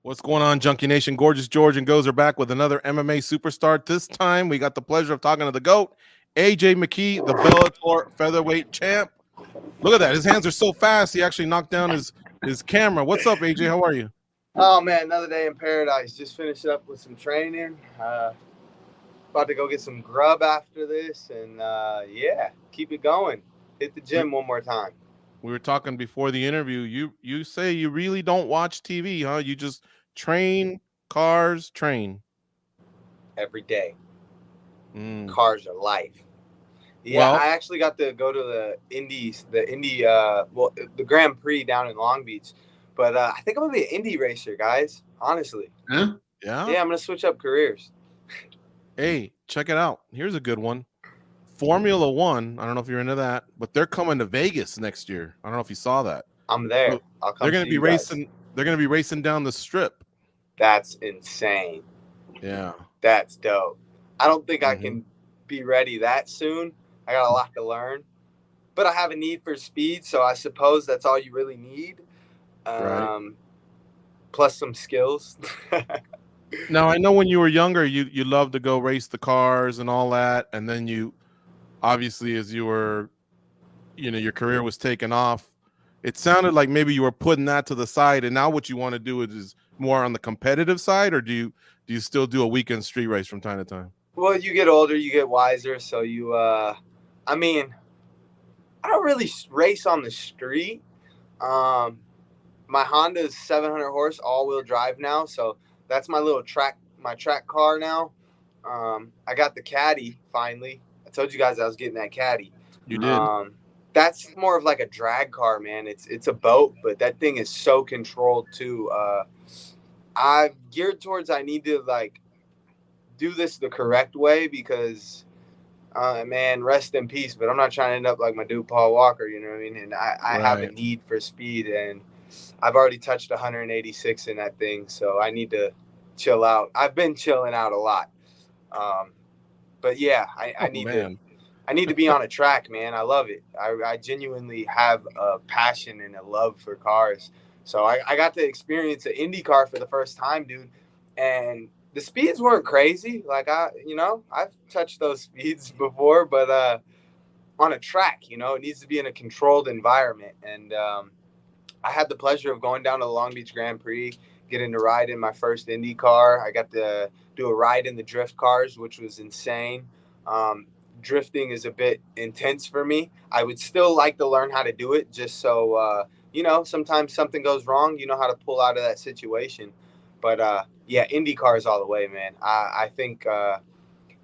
What's going on, Junkie Nation? Gorgeous George and Goes are back with another MMA superstar. This time, we got the pleasure of talking to the GOAT, AJ McKee, the Bellator featherweight champ. Look at that. His hands are so fast, he actually knocked down his camera. What's up, AJ? How are you? Oh, man, another day in paradise. Just finished up with some training. About to go get some grub after this. And, yeah, keep it going. Hit the gym one more time. We were talking before the interview. You say you really don't watch TV, huh? You just train, train. Every day. Cars are life. Yeah, Well, I actually got to go to the the Grand Prix down in Long Beach. But I think I'm going to be an Indy racer, guys, honestly. Huh? Yeah, I'm going to switch up careers. Hey, check it out. Here's a good one. Formula One, I don't know if you're into that, but they're coming to Vegas next year. I don't know if you saw that. I'm there. So I'll come. They're going to be racing. They're going to be racing down the strip. That's insane. Yeah, that's dope. I don't think I can be ready that soon. I got a lot to learn, but I have a need for speed, so I suppose that's all you really need. Right. Plus some skills. Now, I know when you were younger, you loved to go race the cars and all that, and then you, obviously, as you were, your career was taking off, it sounded like maybe you were putting that to the side, and now what you want to do is more on the competitive side, or do you still do a weekend street race from time to time? Well, you get older, you get wiser, so you, I don't really race on the street. My Honda is 700 horse, all-wheel drive now, so that's my little track car now. I got the Caddy finally. I told you guys I was getting that Caddy. You did. That's more of like a drag car, man. It's a boat, but that thing is so controlled too. I've geared towards I need to like do this the correct way because, man, rest in peace. But I'm not trying to end up like my dude Paul Walker. You know what I mean? And I have a need for speed, and I've already touched 186 in that thing, so I need to chill out. I've been chilling out a lot, but yeah, I need to be on a track, man. I love it. I genuinely have a passion and a love for cars. So I got to experience an Indy car for the first time, dude, and the speeds weren't crazy. Like I've touched those speeds before, but on a track, it needs to be in a controlled environment, and I had the pleasure of going down to the Long Beach Grand Prix, getting to ride in my first Indy car. I got to do a ride in the drift cars, which was insane. Drifting is a bit intense for me. I would still like to learn how to do it just so, sometimes something goes wrong, you know how to pull out of that situation. But, yeah, Indy cars all the way, man. I think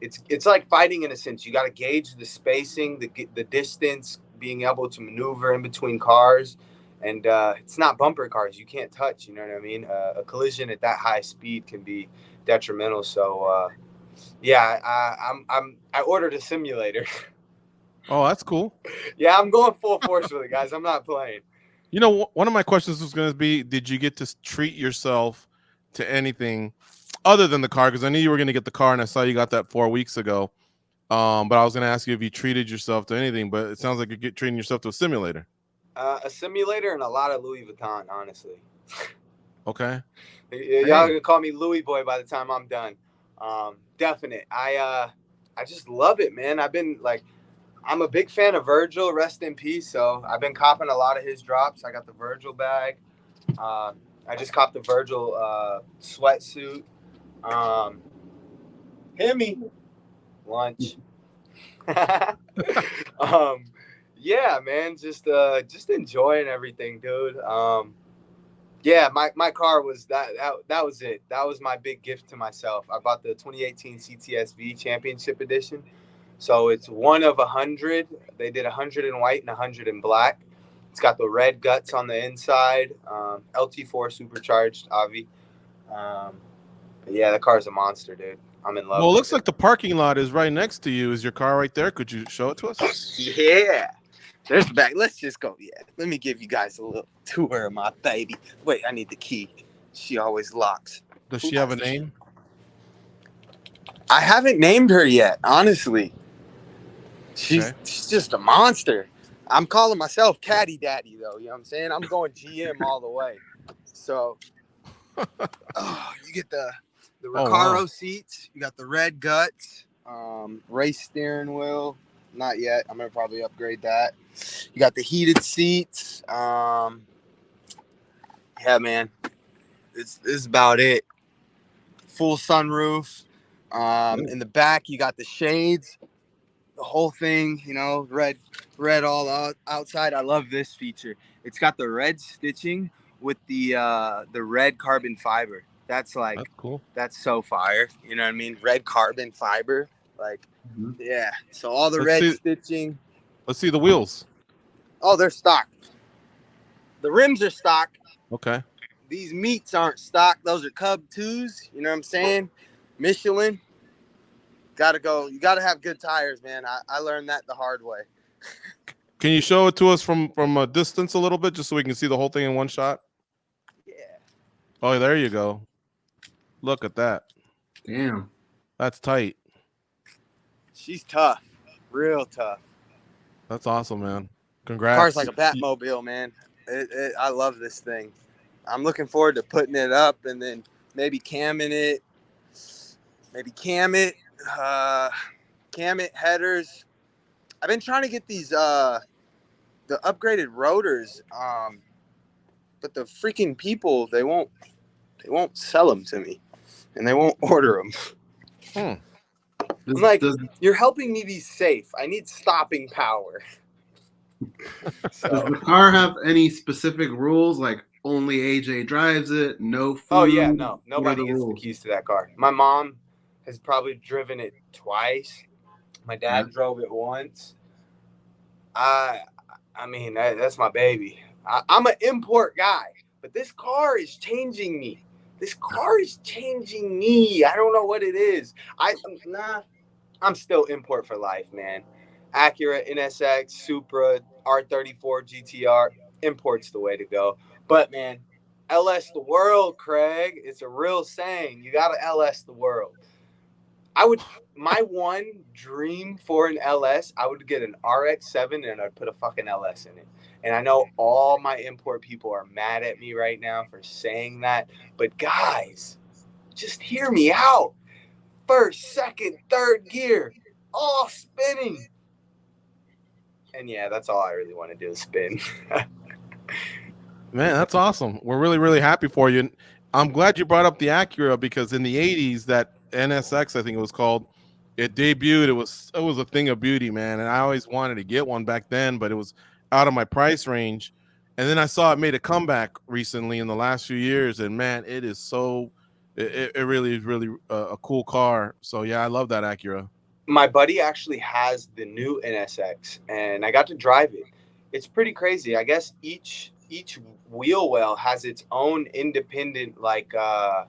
it's like fighting in a sense. You got to gauge the spacing, the distance, being able to maneuver in between cars. And it's not bumper cars. You can't touch, you know what I mean? A collision at that high speed can be detrimental. So, yeah, I ordered a simulator. Oh, that's cool. Yeah, I'm going full force with it, guys. I'm not playing. One of my questions was going to be, did you get to treat yourself to anything other than the car? Because I knew you were going to get the car, and I saw you got that 4 weeks ago. But I was going to ask you if you treated yourself to anything, but it sounds like you're treating yourself to a simulator. A simulator and a lot of Louis Vuitton, honestly. Okay. Y'all gonna call me Louis boy by the time I'm done. Definite. I just love it, man. I'm a big fan of Virgil, rest in peace. So I've been copping a lot of his drops. I got the Virgil bag. I just copped the Virgil sweatsuit. Himmy. Lunch. Yeah, man, just enjoying everything, dude. Yeah, my car was that was it. That was my big gift to myself. I bought the 2018 CTSV Championship Edition. So it's one of 100. They did 100 in white and 100 in black. It's got the red guts on the inside. LT4 supercharged, Avi. But yeah, the car's a monster, dude. I'm in love. Well, it looks like the parking lot is right next to you. Is your car right there? Could you show it to us? Yeah. There's the back. Let's just go. Yeah. Let me give you guys a little tour of my baby. Wait, I need the key. She always locks. Does she have a name? I haven't named her yet, honestly. She's just a monster. I'm calling myself Caddy Daddy, though. You know what I'm saying? I'm going GM all the way. So, You get the Oh, Recaro wow. seats. You got the red guts. Race steering wheel. Not yet. I'm gonna probably upgrade that. You got the heated seats. Yeah, man. This is about it. Full sunroof. In the back, you got the shades. The whole thing, you know, red all outside. I love this feature. It's got the red stitching with the red carbon fiber. That's cool. that's so fire. You know what I mean? Red carbon fiber. Like, yeah. So all the Let's red see. stitching. Let's see the wheels. Oh, they're stock. The rims are stock. Okay. These meats aren't stock. Those are Cub 2s. You know what I'm saying? Michelin. You gotta have good tires, man. I learned that the hard way. Can you show it to us from a distance a little bit, just so we can see the whole thing in one shot? Yeah. Oh, there you go. Look at that. Damn. That's tight. She's tough. Real tough. That's awesome, man. Congrats. Car's like a Batmobile, man. I love this thing. I'm looking forward to putting it up and then maybe camming it. Cam it, headers. I've been trying to get these the upgraded rotors, but the freaking people they won't sell them to me, and they won't order them. I'm like, you're helping me be safe. I need stopping power. Does the car have any specific rules, like only AJ drives it, no food? Oh yeah, no, nobody gets the keys to that car. My mom has probably driven it twice. My dad drove it once. I mean, that's my baby. I'm an import guy, but this car is changing me. I don't know what it is. I'm still import for life, man. Acura, NSX, Supra, R34, GTR, import's the way to go. But man, LS the world, Craig. It's a real saying. You gotta LS the world. My one dream for an LS, I would get an RX-7 and I'd put a fucking LS in it. And I know all my import people are mad at me right now for saying that, but guys, just hear me out. First, second, third gear, all spinning. And yeah, that's all I really want to do is spin. Man, that's awesome. We're really, really happy for you. I'm glad you brought up the Acura, because in the 80s, that NSX, I think it was called, it debuted. It was a thing of beauty, man. And I always wanted to get one back then, but it was out of my price range. And then I saw it made a comeback recently in the last few years. And man, it is it really is really a cool car. So yeah, I love that Acura. My buddy actually has the new NSX, and I got to drive it. It's pretty crazy. I guess each wheel well has its own independent, like I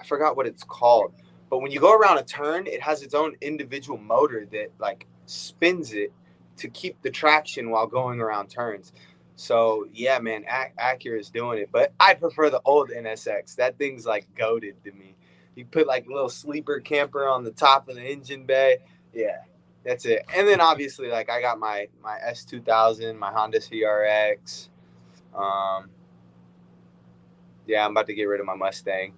forgot what it's called, but when you go around a turn, it has its own individual motor that like spins it to keep the traction while going around turns. So yeah, man, Acura is doing it, but I prefer the old NSX. That thing's like goated to me. You put like a little sleeper camper on the top of the engine bay. Yeah, that's it. And then obviously, like I got my S2000, my Honda CRX. Yeah, I'm about to get rid of my Mustang.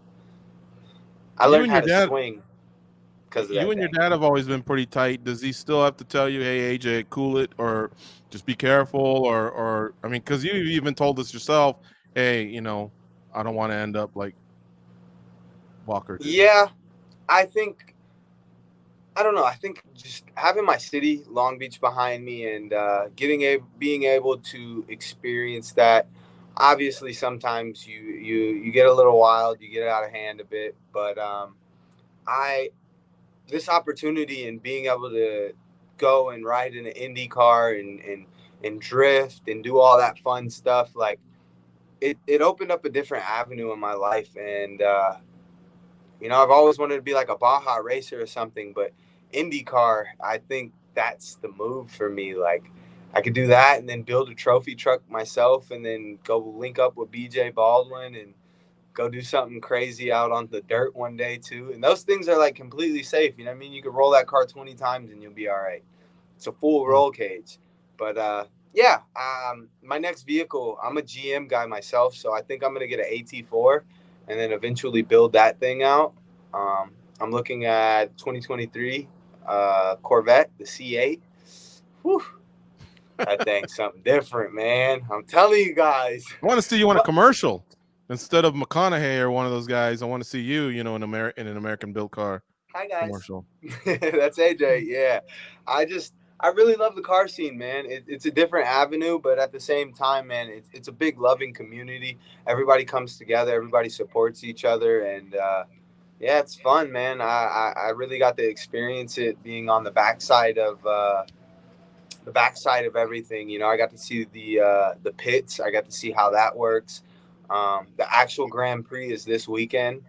I learned how to swing because of that. You and your dad have always been pretty tight. Does he still have to tell you, "Hey, AJ, cool it," or just be careful, or I mean, because you even told us yourself, "Hey, you know, I don't want to end up like Walker did." Yeah, I don't know. I think just having my city, Long Beach, behind me, and being able to experience that. Obviously, sometimes you get a little wild, you get out of hand a bit, but this opportunity and being able to go and ride in an Indy car and drift and do all that fun stuff, like it opened up a different avenue in my life, and you know, I've always wanted to be like a Baja racer or something, but IndyCar, I think that's the move for me. Like, I could do that and then build a trophy truck myself and then go link up with BJ Baldwin and go do something crazy out on the dirt one day too. And those things are like completely safe. You know what I mean? You could roll that car 20 times and you'll be all right. It's a full roll cage. But my next vehicle, I'm a GM guy myself, so I think I'm going to get an AT4. and then eventually build that thing out. I'm looking at 2023 Corvette, the C8. Whew. That thing's something different, man. I'm telling you guys. I want to see you on a commercial instead of McConaughey or one of those guys. I want to see you, in an American built car. Hi guys. Commercial. That's AJ. Yeah, I really love the car scene, man. It's a different avenue, but at the same time, man, it's a big loving community. Everybody comes together. Everybody supports each other, and yeah, it's fun, man. I really got to experience it being on the backside of everything. I got to see the pits. I got to see how that works. The actual Grand Prix is this weekend.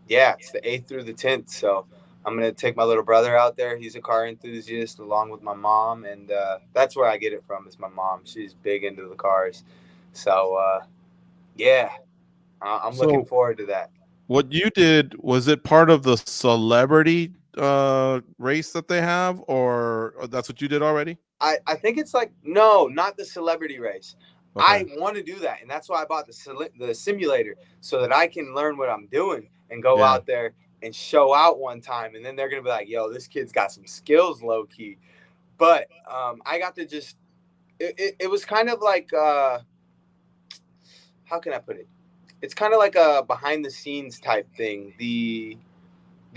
Yeah, it's the 8th through the 10th. So I'm going to take my little brother out there. He's a car enthusiast along with my mom. And that's where I get it from is my mom. She's big into the cars. So, yeah, I'm looking forward to that. What you did, was it part of the celebrity race that they have, or that's what you did already? I think it's no, not the celebrity race. Okay. I want to do that, and that's why I bought the simulator so that I can learn what I'm doing and go out there and show out one time, and then they're gonna be like, "Yo, this kid's got some skills, low key." But I got to just it was kind of like how can I put it? It's kind of like a behind the scenes type thing. The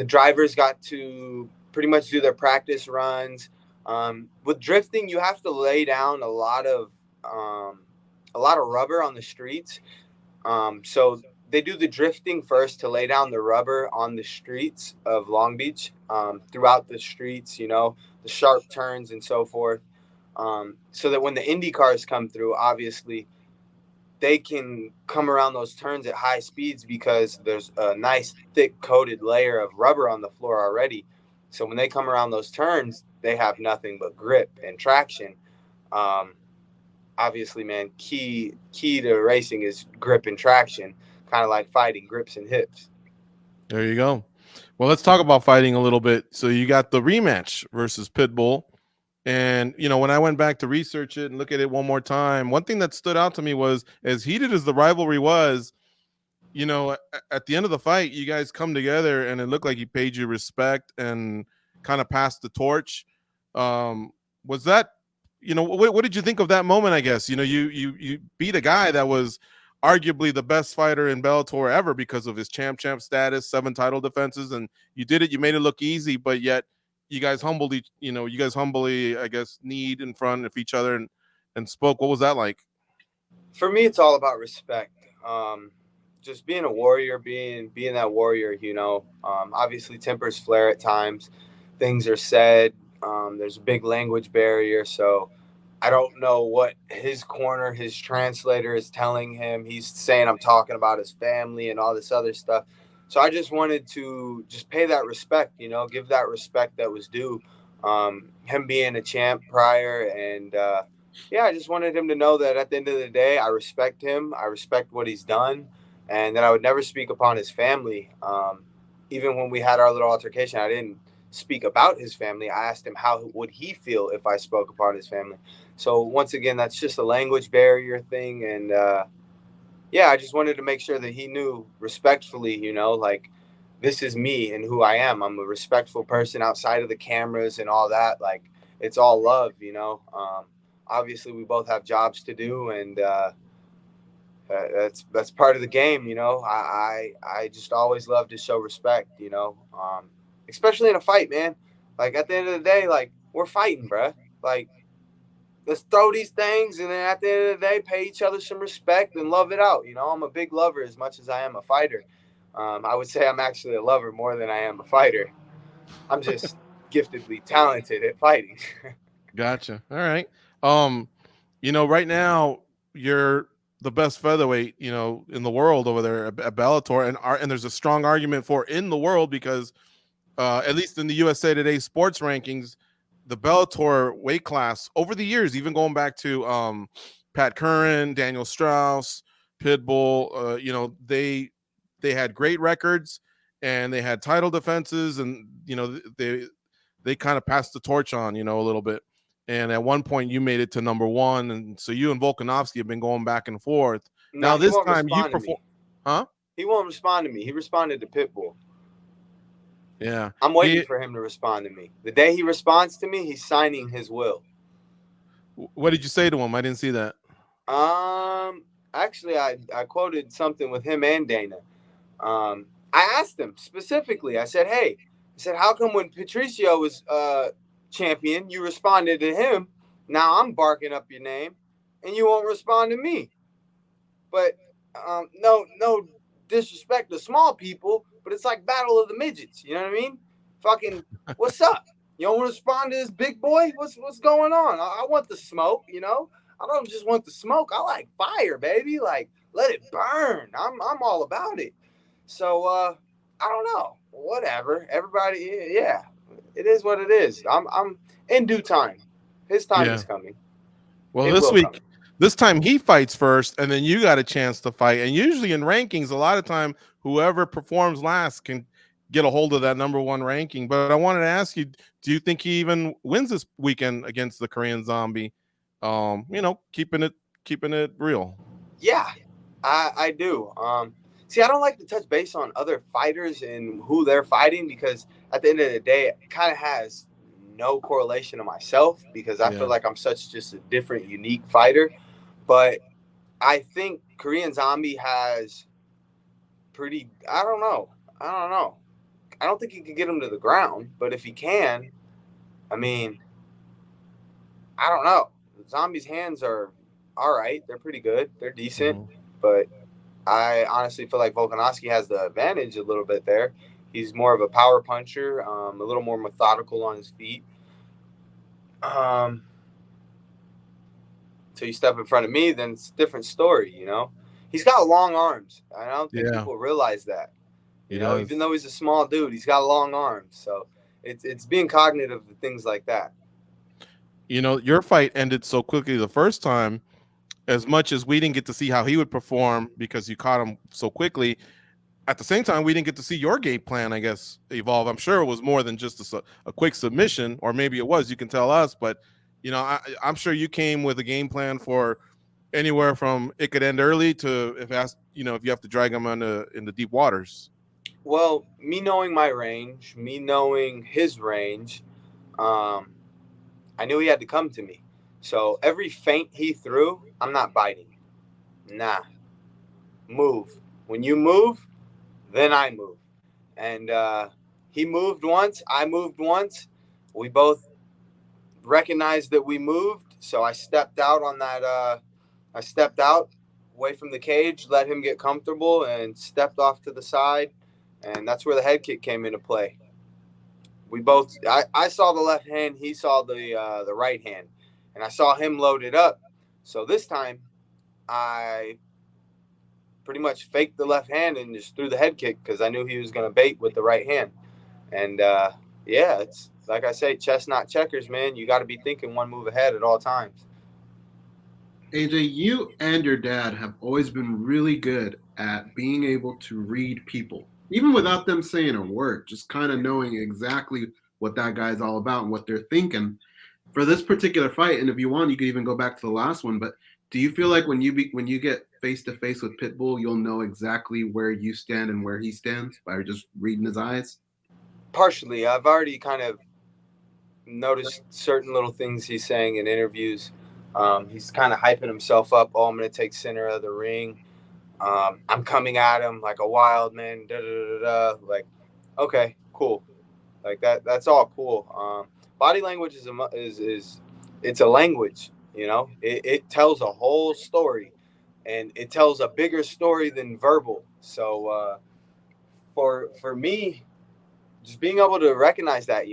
drivers got to pretty much do their practice runs. With drifting, you have to lay down a lot of rubber on the streets. So they do the drifting first to lay down the rubber on the streets of Long Beach, throughout the streets, the sharp turns and so forth. So that when the Indy cars come through, obviously they can come around those turns at high speeds because there's a nice thick coated layer of rubber on the floor already. So when they come around those turns, they have nothing but grip and traction. Obviously, man, key to racing is grip and traction, kind of like fighting, grips and hips. There you go. Well, let's talk about fighting a little bit. So you got the rematch versus Pitbull. And, when I went back to research it and look at it one more time, one thing that stood out to me was, as heated as the rivalry was, at the end of the fight, you guys come together and it looked like he paid you respect and kind of passed the torch. Was that, what did you think of that moment? I guess, you beat a guy that was arguably the best fighter in Bellator ever because of his champ status, 7 title defenses, and you did it. You made it look easy, but yet you guys humbly, I guess, kneed in front of each other and spoke. What was that like? For me, it's all about respect. Just being a warrior, being that warrior, obviously tempers flare at times. Things are said. There's a big language barrier. So I don't know what his corner, his translator is telling him. He's saying I'm talking about his family and all this other stuff. So I just wanted to just pay that respect, give that respect that was due. Him being a champ prior, and I just wanted him to know that at the end of the day, I respect him. I respect what he's done, and that I would never speak upon his family. Even when we had our little altercation, I didn't speak about his family. I asked him how would he feel if I spoke upon his family. So once again, that's just a language barrier thing, and I just wanted to make sure that he knew respectfully, this is me and who I am. I'm a respectful person outside of the cameras and all that. Like, it's all love, obviously we both have jobs to do, and that's part of the game. I just always love to show respect, especially in a fight, man. Like, at the end of the day, like, we're fighting, bruh. Like, let's throw these things, and then at the end of the day, pay each other some respect and love it out. I'm a big lover as much as I am a fighter. I would say I'm actually a lover more than I am a fighter. I'm just giftedly talented at fighting. Gotcha. All right. Right now you're the best featherweight, in the world over there at Bellator, and there's a strong argument for in the world because at least in the USA Today sports rankings, the Bellator weight class over the years, even going back to Pat Curran, Daniel Strauss, Pitbull, they had great records and they had title defenses, and they kind of passed the torch on, a little bit. And at one point you made it to number 1, and so you and Volkanovski have been going back and forth. No, Now he this won't time you respond to perform, me. huh? He won't respond to me. He responded to Pitbull. Yeah. I'm waiting for him to respond to me. The day he responds to me, he's signing his will. What did you say to him? I didn't see that. Actually, I quoted something with him and Dana. I asked him specifically. I said, "Hey," I said, "how come when Patricio was champion, you responded to him? Now I'm barking up your name, and you won't respond to me." But no disrespect to small people, but it's like Battle of the Midgets. You know what I mean? Fucking, what's up? You don't want to respond to this big boy? What's going on? I want the smoke. You know, I don't just want the smoke. I like fire, baby. Like, let it burn. I'm all about it. So I don't know. Whatever. Everybody, yeah, it is what it is. I'm in due time. His time Yeah. is coming. Well, It this will come. week, this time he fights first, and then you got a chance to fight. And usually in rankings, a lot of time, whoever performs last can get a hold of that number one ranking. But I wanted to ask you, do you think he even wins this weekend against the Korean Zombie? Keeping it real. Yeah, I do. See, I don't like to touch base on other fighters and who they're fighting because at the end of the day, it kind of has no correlation to myself because I feel Yeah. like I'm such just a different, unique fighter. But I think Korean Zombie has pretty. I don't know. I don't think he can get him to the ground, but if he can, I mean, I don't know. Zombie's hands are all right. They're pretty good. They're decent, Mhm. but I honestly feel like Volkanovski has the advantage a little bit there. He's more of a power puncher, a little more methodical on his feet. So you step in front of me, then it's a different story, you know? He's got long arms. I don't think Yeah, people realize that. he You know, does. even though he's a small dude, he's got long arms. So it's being cognitive of things like that. Your fight ended so quickly the first time. As much as we didn't get to see how he would perform because you caught him so quickly, at the same time, we didn't get to see your game plan, I guess, evolve. I'm sure it was more than just a quick submission, or maybe it was. You can tell us, but I'm sure you came with a game plan for anywhere from it could end early to if you have to drag him in the deep waters. Well, me knowing my range, me knowing his range, um, I knew he had to come to me. So every feint he threw, I'm not biting. Nah, move. When you move, then I move. And he moved once, I moved once. We both recognized that we moved. So I stepped out on that. I stepped out away from the cage, let him get comfortable, and stepped off to the side. And that's where the head kick came into play. We both. I saw the left hand. He saw the right hand, and I saw him load it up. So this time, I pretty much faked the left hand and just threw the head kick because I knew he was going to bait with the right hand. And yeah, it's like I say, chess not checkers, man. You got to be thinking one move ahead at all times. AJ, you and your dad have always been really good at being able to read people, even without them saying a word, just kind of knowing exactly what that guy's all about and what they're thinking. For this particular fight, and if you want, you could even go back to the last one. But do you feel like when you get face to face with Pitbull, you'll know exactly where you stand and where he stands by just reading his eyes? Partially, I've already kind of noticed certain little things he's saying in interviews. He's kind of hyping himself up. Oh, I'm going to take center of the ring. I'm coming at him like a wild man. Da, da, da, da. Like, okay, cool. Like that. That's all cool. Body language is it's a language. You know, it tells a whole story, and it tells a bigger story than verbal. So for me, just being able to recognize that,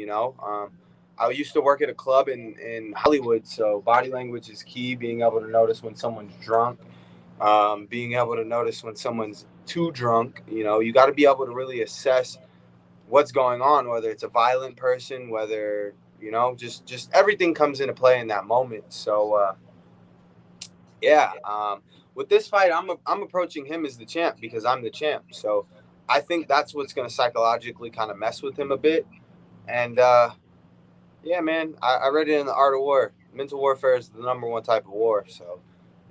I used to work at a club in Hollywood, so body language is key. Being able to notice when someone's drunk, being able to notice when someone's too drunk. You got to be able to really assess what's going on, whether it's a violent person, whether just everything comes into play in that moment. So yeah, with this fight, I'm approaching him as the champ because I'm the champ. So I think that's what's going to psychologically kind of mess with him a bit. And yeah, man, I read it in The Art of War. Mental warfare is the number one type of war. So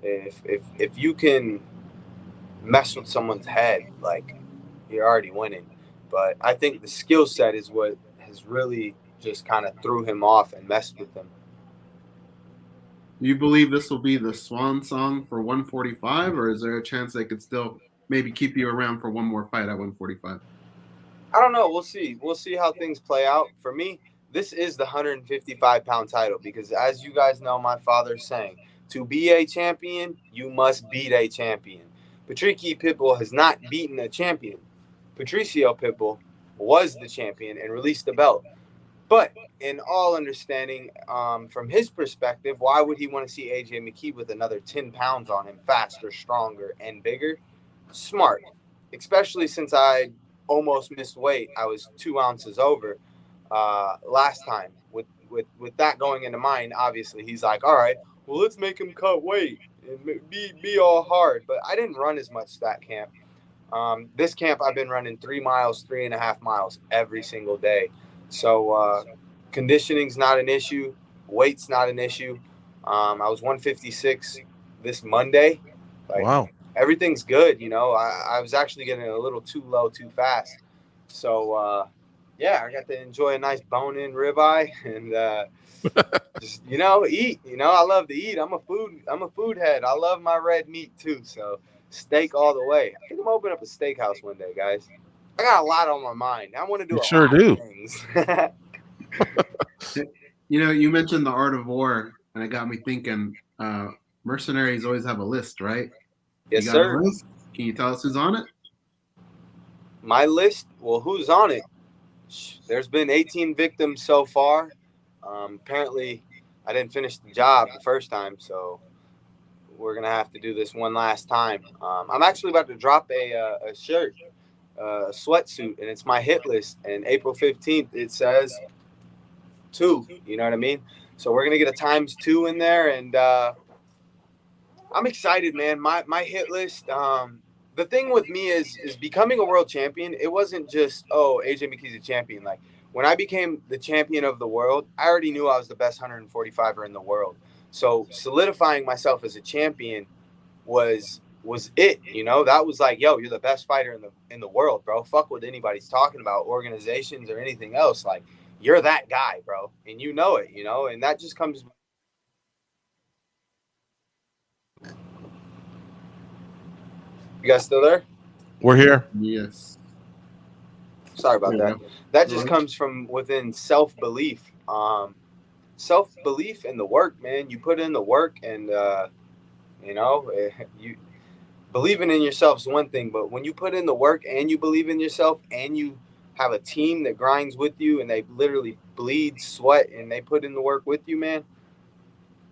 if you can mess with someone's head, like you're already winning. But I think the skill set is what has really just kind of threw him off and messed with him. Do you believe this will be the swan song for 145, or is there a chance they could still maybe keep you around for one more fight at 145? I don't know. We'll see. We'll see how things play out. For me, this is the 155-pound title because, as you guys know, my father's saying, to be a champion, you must beat a champion. Patricio Pitbull has not beaten a champion. Patricio Pitbull was the champion and released the belt. But in all understanding, from his perspective, why would he want to see AJ McKee with another 10 pounds on him, faster, stronger, and bigger? Smart, especially since I almost missed weight. I was 2 ounces over last time. With that going into mind, obviously he's like, all right, well, let's make him cut weight and be all hard. But I didn't run as much that camp. This camp, I've been running 3 miles, 3.5 miles every single day. So conditioning's not an issue. Weight's not an issue. I was 156 this Monday. Like, Wow. Everything's good. I was actually getting a little too low too fast. So, yeah, I got to enjoy a nice bone-in ribeye and just, eat. I love to eat. I'm a food head. I love my red meat too. So steak all the way. I think I'm gonna open up a steakhouse one day, guys. I got a lot on my mind. I want to do You a sure lot do. of things. You mentioned the art of war, and it got me thinking. Mercenaries always have a list, right? Yes, You got sir. a list? Can you tell us who's on it? My list. Well, who's on it? There's been 18 victims so far. Apparently, I didn't finish the job the first time, so we're gonna have to do this one last time. I'm actually about to drop a shirt, a sweatsuit, and it's my hit list. And April 15th, it says 2. You know what I mean? So we're gonna get a ×2 in there, and I'm excited, man. My hit list. The thing with me is becoming a world champion. It wasn't just AJ McKee's a champion. Like when I became the champion of the world, I already knew I was the best 145er in the world. So solidifying myself as a champion was it. That was like, yo, you're the best fighter in the world, bro. Fuck what anybody's talking about, organizations or anything else. Like you're that guy, bro, and you know it. And that just comes. You guys still there? We're here. Yes. Sorry about that. That just comes from within self-belief. Self-belief in the work, man. You put in the work and, you believing in yourself is one thing, but when you put in the work and you believe in yourself and you have a team that grinds with you and they literally bleed, sweat, and they put in the work with you, man,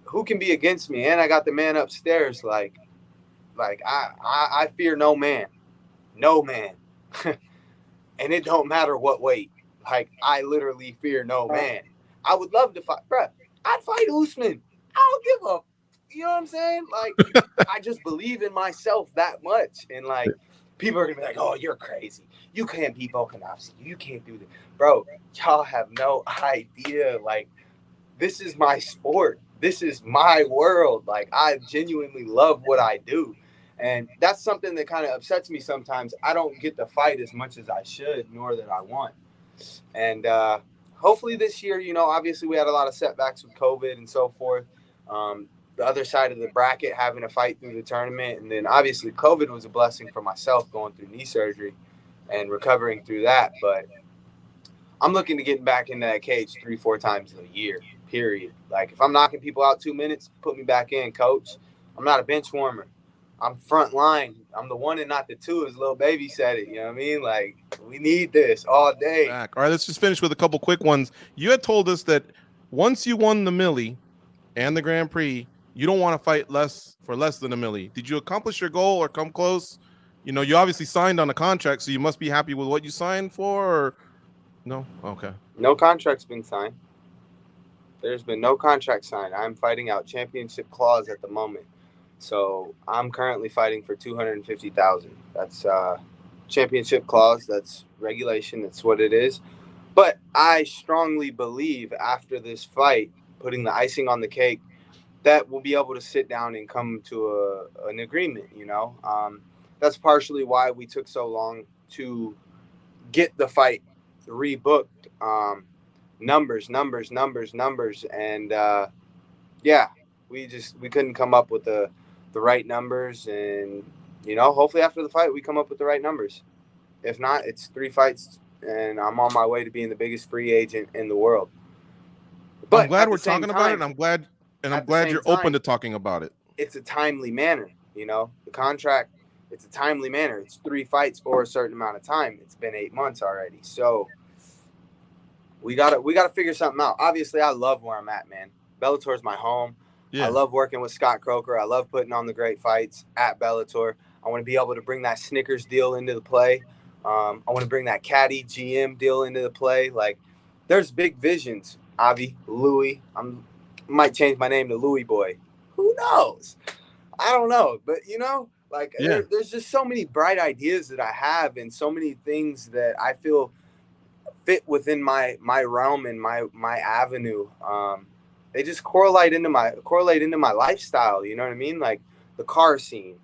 who can be against me? And I got the man upstairs. Like I fear no man. And it don't matter what weight. Like, I literally fear no man. I would love to fight. Bruh, I'd fight Usman. I don't give a... You know what I'm saying? Like, I just believe in myself that much. And, like, people are going to be like, oh, you're crazy. You can't beat Volkanovski. You can't do that. Bro, y'all have no idea. Like, this is my sport. This is my world. Like, I genuinely love what I do. And that's something that kind of upsets me sometimes. I don't get to fight as much as I should, nor that I want. And hopefully this year, obviously we had a lot of setbacks with COVID and so forth. The other side of the bracket, having to fight through the tournament. And then obviously COVID was a blessing for myself going through knee surgery and recovering through that. But I'm looking to get back in that cage 3-4 times a year, period. Like if I'm knocking people out 2 minutes, put me back in, coach. I'm not a bench warmer. I'm front line. I'm the one and not the two, as Lil Baby said it. You know what I mean? Like, we need this all day. All right, let's just finish with a couple quick ones. You had told us that once you won the Millie and the Grand Prix, you don't want to fight for less than a Millie. Did you accomplish your goal or come close? You obviously signed on a contract, so you must be happy with what you signed for, or no? Okay. No contract's been signed. There's been no contract signed. I'm fighting out championship clause at the moment. So I'm currently fighting for $250,000. That's championship clause. That's regulation. That's what it is. But I strongly believe after this fight, putting the icing on the cake, that we'll be able to sit down and come to an agreement. that's partially why we took so long to get the fight rebooked. Numbers, and yeah, we couldn't come up with the right numbers, and hopefully after the fight we come up with the right numbers. If not, it's 3 fights, and I'm on my way to being the biggest free agent in the world. But I'm glad we're talking about it, and I'm glad you're open to talking about it. It's a timely manner, the contract. It's a timely manner. It's 3 fights or a certain amount of time. It's been 8 months already, so we gotta figure something out. Obviously, I love where I'm at, man. Bellator is my home. Yeah. I love working with Scott Croker. I love putting on the great fights at Bellator. I want to be able to bring that Snickers deal into the play. I want to bring that Caddy GM deal into the play. Like, there's big visions. Avi, Louis. I might change my name to Louis Boy. Who knows? I don't know. But, there's just so many bright ideas that I have, and so many things that I feel fit within my realm and my avenue. They just correlate into my lifestyle. You know what I mean? Like the car scene,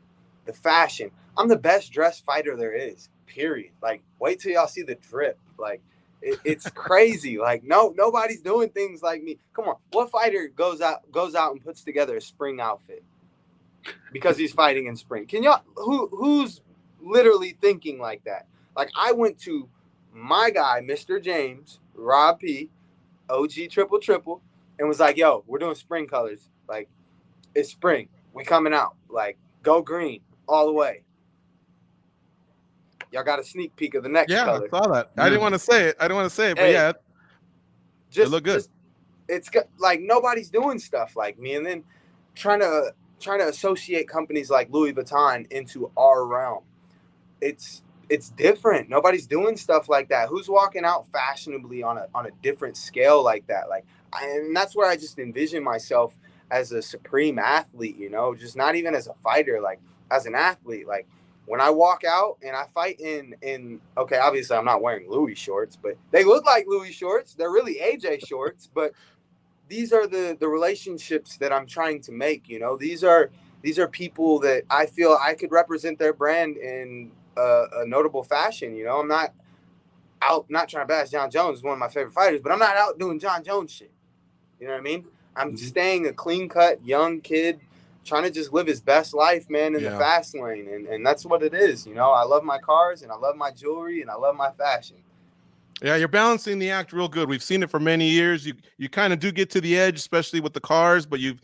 the fashion. I'm the best dressed fighter there is. Period. Like, wait till y'all see the drip. Like, it's crazy. Like, nobody's doing things like me. Come on, what fighter goes out and puts together a spring outfit because he's fighting in spring? Can y'all? Who's literally thinking like that? Like, I went to my guy, Mr. James, Rob P, OG triple triple, and was like, yo, we're doing spring colors. Like, it's spring. We coming out. Like, go green all the way. Y'all got a sneak peek of the next color. Yeah, I saw that. I didn't want to say it. But hey, it looked good. It's like nobody's doing stuff like me, and then trying to associate companies like Louis Vuitton into our realm. It's different. Nobody's doing stuff like that. Who's walking out fashionably on a different scale like that? Like, and that's where I just envision myself as a supreme athlete, just not even as a fighter, like as an athlete. Like, when I walk out and I fight in okay, obviously I'm not wearing Louis shorts, but they look like Louis shorts. They're really AJ shorts, but these are the relationships that I'm trying to make, These are people that I feel I could represent their brand in a notable fashion. I'm not trying to bash John Jones, one of my favorite fighters, but I'm not out doing John Jones shit. You know what I mean? I'm staying a clean-cut young kid, trying to just live his best life, man, in the fast lane. And that's what it is. I love my cars, and I love my jewelry, and I love my fashion. Yeah, you're balancing the act real good. We've seen it for many years. You kind of do get to the edge, especially with the cars, but you've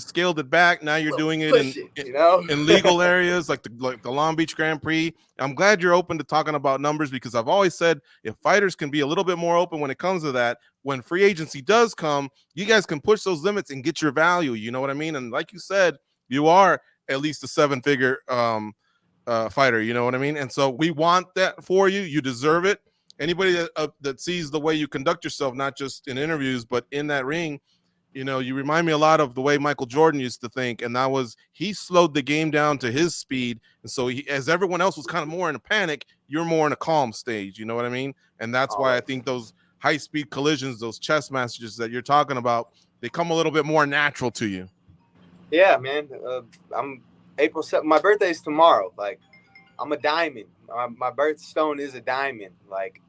scaled it back. Now you're doing it in legal areas like the Long Beach Grand Prix. I'm glad you're open to talking about numbers, because I've always said if fighters can be a little bit more open when it comes to that, when free agency does come, you guys can push those limits and get your value. You know what I mean? And like you said, you are at least a 7-figure fighter. You know what I mean? And so we want that for you. You deserve it. Anybody that sees the way you conduct yourself, not just in interviews, but in that ring, you remind me a lot of the way Michael Jordan used to think. And that was, he slowed the game down to his speed. And so as everyone else was kind of more in a panic, you're more in a calm stage. You know what I mean? And that's why I think those high-speed collisions, those chess matches that you're talking about, they come a little bit more natural to you. Yeah, man. I'm April 7th. My birthday's tomorrow. Like, I'm a diamond. My birthstone is a diamond. Like,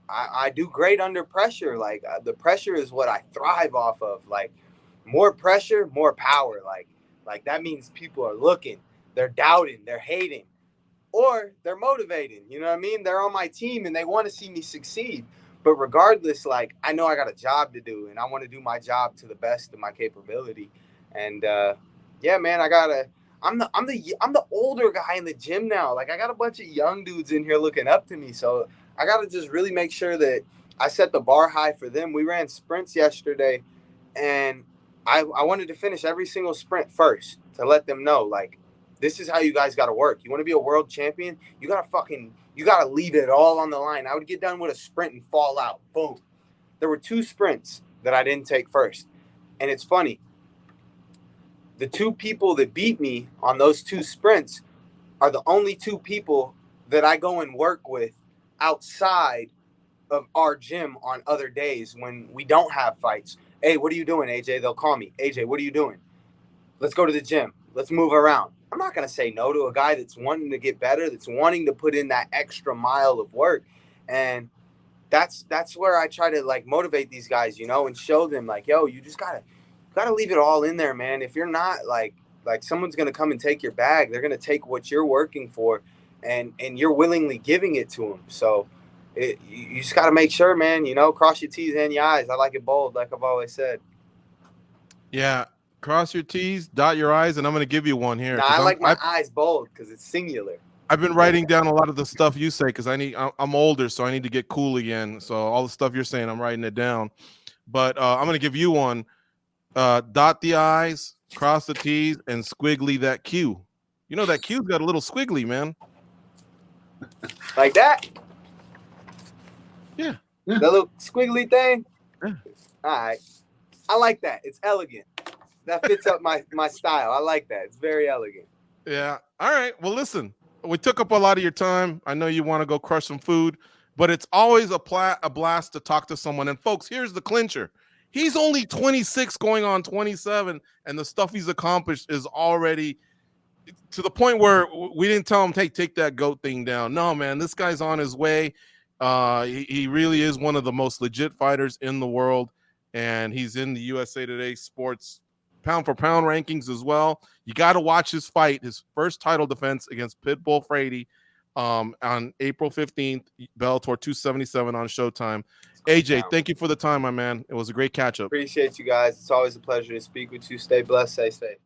I do great under pressure. Like, the pressure is what I thrive off of. Like, more pressure, more power. Like that means people are looking, they're doubting, they're hating, or they're motivating. You know what I mean? They're on my team and they want to see me succeed. But regardless, like, I know I got a job to do, and I want to do my job to the best of my capability. And yeah, man, I'm the older guy in the gym now. Like, I got a bunch of young dudes in here looking up to me. So I got to just really make sure that I set the bar high for them. We ran sprints yesterday, and I wanted to finish every single sprint first to let them know, like, this is how you guys got to work. You want to be a world champion? You got to leave it all on the line. I would get done with a sprint and fall out. Boom. There were 2 sprints that I didn't take first. And it's funny. The 2 people that beat me on those 2 sprints are the only 2 people that I go and work with outside of our gym on other days when we don't have fights. Hey, what are you doing, AJ? They'll call me. AJ, what are you doing? Let's go to the gym. let's move around. I'm not going to say no to a guy that's wanting to get better, that's wanting to put in that extra mile of work. And that's where I try to like motivate these guys, and show them like, yo, you just gotta leave it all in there, man. If you're not like someone's going to come and take your bag, they're going to take what you're working for and you're willingly giving it to them. So you just got to make sure, man, cross your T's and your I's. I like it bold, like I've always said. Yeah. Cross your T's, dot your I's, and I'm going to give you one here. Nah, I like my I's bold because it's singular. I've been writing down a lot of the stuff you say because I'm older, so I need to get cool again. So all the stuff you're saying, I'm writing it down. But I'm going to give you one. Dot the I's, cross the T's, and squiggly that Q. You know that Q's got a little squiggly, man. Like that? Yeah. That little squiggly thing? Yeah. All right. I like that. It's elegant. That fits up my style. I like that. It's very elegant. Yeah. All right. Well, listen, we took up a lot of your time. I know you want to go crush some food, but it's always a blast to talk to someone. And folks, here's the clincher. He's only 26 going on 27, and the stuff he's accomplished is already to the point where we didn't tell him, hey, take that GOAT thing down. No, man, this guy's on his way. He really is one of the most legit fighters in the world, and he's in the USA Today Sports pound for pound rankings as well. You got to watch his fight, his first title defense against Pitbull Freire on April 15th, Bellator 277 on Showtime. AJ, thank you for the time, my man. It was a great catch up. Appreciate you guys. It's always a pleasure to speak with you. Stay blessed, stay safe.